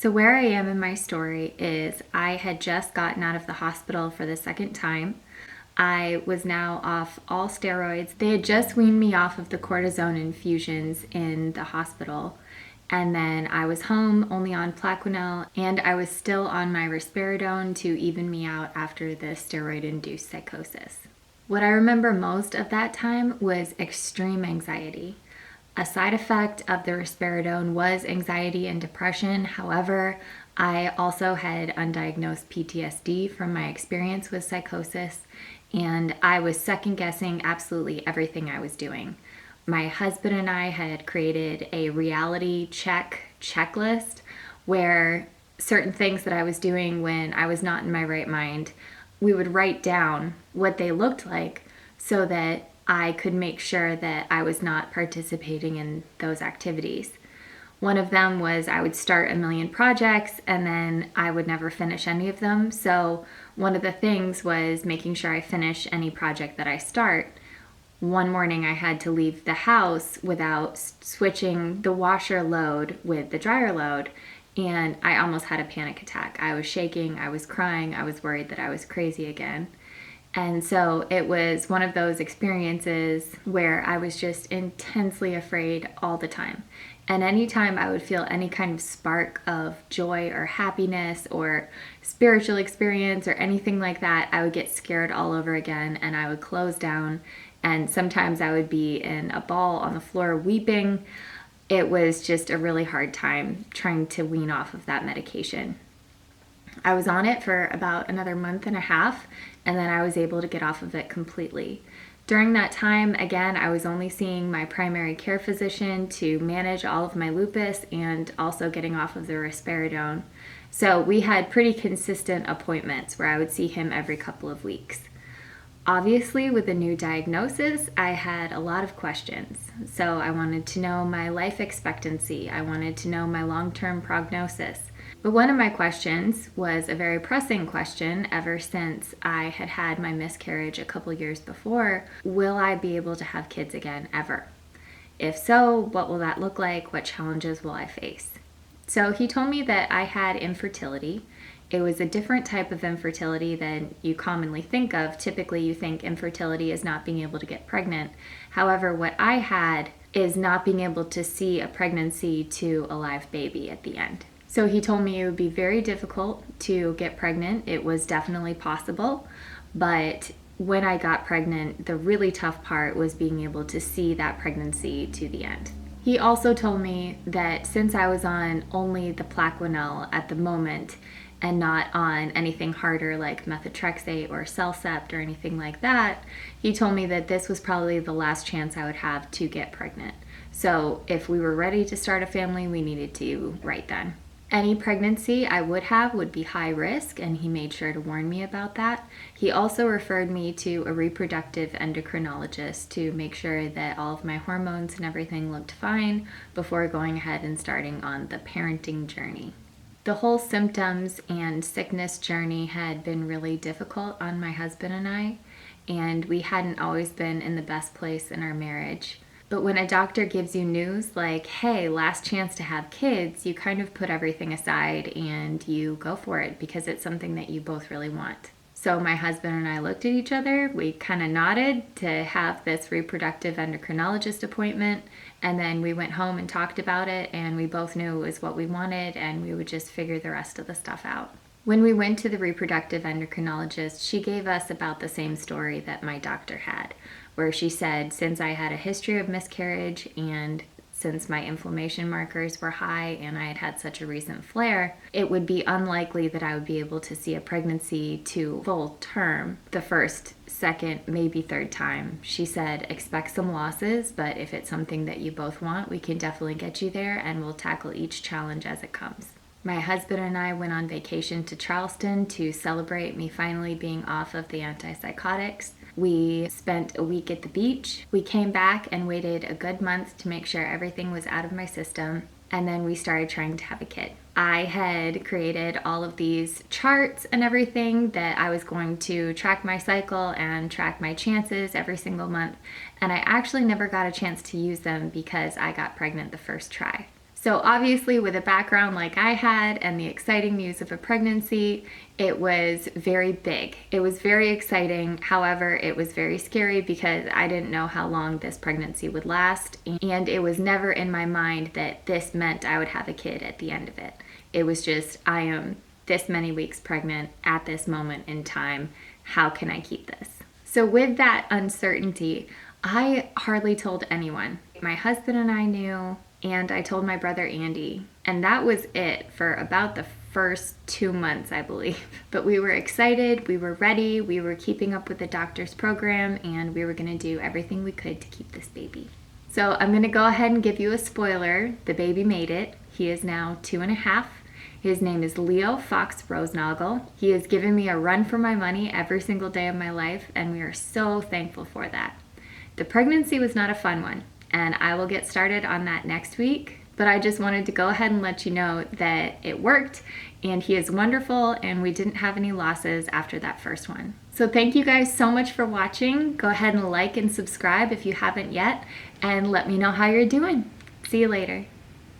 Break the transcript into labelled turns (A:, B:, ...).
A: So where I am in my story is I had just gotten out of the hospital for the second time. I was now off all steroids. They had just weaned me off of the cortisone infusions in the hospital. And then I was home only on Plaquenil, and I was still on my risperidone to even me out after the steroid-induced psychosis. What I remember most of that time was extreme anxiety. A side effect of the risperidone was anxiety and depression. However, I also had undiagnosed PTSD from my experience with psychosis, and I was second guessing absolutely everything I was doing. My husband and I had created a reality checklist where certain things that I was doing when I was not in my right mind, we would write down what they looked like so that I could make sure that I was not participating in those activities. One of them was I would start a million projects and then I would never finish any of them. So one of the things was making sure I finish any project that I start. One morning I had to leave the house without switching the washer load with the dryer load, and I almost had a panic attack. I was shaking, I was crying, I was worried that I was crazy again. And so it was one of those experiences where I was just intensely afraid all the time. And anytime I would feel any kind of spark of joy or happiness or spiritual experience or anything like that, I would get scared all over again and I would close down. And sometimes I would be in a ball on the floor weeping. It was just a really hard time trying to wean off of that medication. I was on it for about another month and a half, and then I was able to get off of it completely. During that time, again, I was only seeing my primary care physician to manage all of my lupus and also getting off of the risperidone. So we had pretty consistent appointments where I would see him every couple of weeks. Obviously, with a new diagnosis, I had a lot of questions. So I wanted to know my life expectancy. I wanted to know my long-term prognosis. But one of my questions was a very pressing question ever since I had had my miscarriage a couple years before. Will I be able to have kids again ever? If so, what will that look like? What challenges will I face? So he told me that I had infertility. It was a different type of infertility than you commonly think of. Typically, you think infertility is not being able to get pregnant. However, what I had is not being able to see a pregnancy to a live baby at the end. So he told me it would be very difficult to get pregnant. It was definitely possible, but when I got pregnant, the really tough part was being able to see that pregnancy to the end. He also told me that since I was on only the Plaquenil at the moment and not on anything harder like methotrexate or Cellcept or anything like that, he told me that this was probably the last chance I would have to get pregnant. So if we were ready to start a family, we needed to right then. Any pregnancy I would have would be high risk, and he made sure to warn me about that. He also referred me to a reproductive endocrinologist to make sure that all of my hormones and everything looked fine before going ahead and starting on the parenting journey. The whole symptoms and sickness journey had been really difficult on my husband and I, and we hadn't always been in the best place in our marriage. But when a doctor gives you news like, hey, last chance to have kids, you kind of put everything aside and you go for it because it's something that you both really want. So my husband and I looked at each other, we kind of nodded to have this reproductive endocrinologist appointment, and then we went home and talked about it, and we both knew it was what we wanted, and we would just figure the rest of the stuff out. When we went to the reproductive endocrinologist, she gave us about the same story that my doctor had, where she said since I had a history of miscarriage and since my inflammation markers were high and I had had such a recent flare, it would be unlikely that I would be able to see a pregnancy to full term the first, second, maybe third time. She said, expect some losses, but if it's something that you both want, we can definitely get you there and we'll tackle each challenge as it comes. My husband and I went on vacation to Charleston to celebrate me finally being off of the antipsychotics. We spent a week at the beach. We came back and waited a good month to make sure everything was out of my system. And then we started trying to have a kid. I had created all of these charts and everything that I was going to track my cycle and track my chances every single month. And I actually never got a chance to use them because I got pregnant the first try. So obviously with a background like I had and the exciting news of a pregnancy, it was very big. It was very exciting. However, it was very scary because I didn't know how long this pregnancy would last. And it was never in my mind that this meant I would have a kid at the end of it. It was just, I am this many weeks pregnant at this moment in time. How can I keep this? So with that uncertainty, I hardly told anyone. My husband and I knew, and I told my brother Andy, and that was it for about the first 2 months, I believe. But we were excited, we were ready, we were keeping up with the doctor's program, and we were gonna do everything we could to keep this baby. So I'm gonna go ahead and give you a spoiler. The baby made it. He is now 2.5. His name is Leo Fox Rosenagel. He has given me a run for my money every single day of my life, and we are so thankful for that. The pregnancy was not a fun one, and I will get started on that next week. But I just wanted to go ahead and let you know that it worked, and he is wonderful, and we didn't have any losses after that first one. So thank you guys so much for watching. Go ahead and like and subscribe if you haven't yet, and let me know how you're doing. See you later.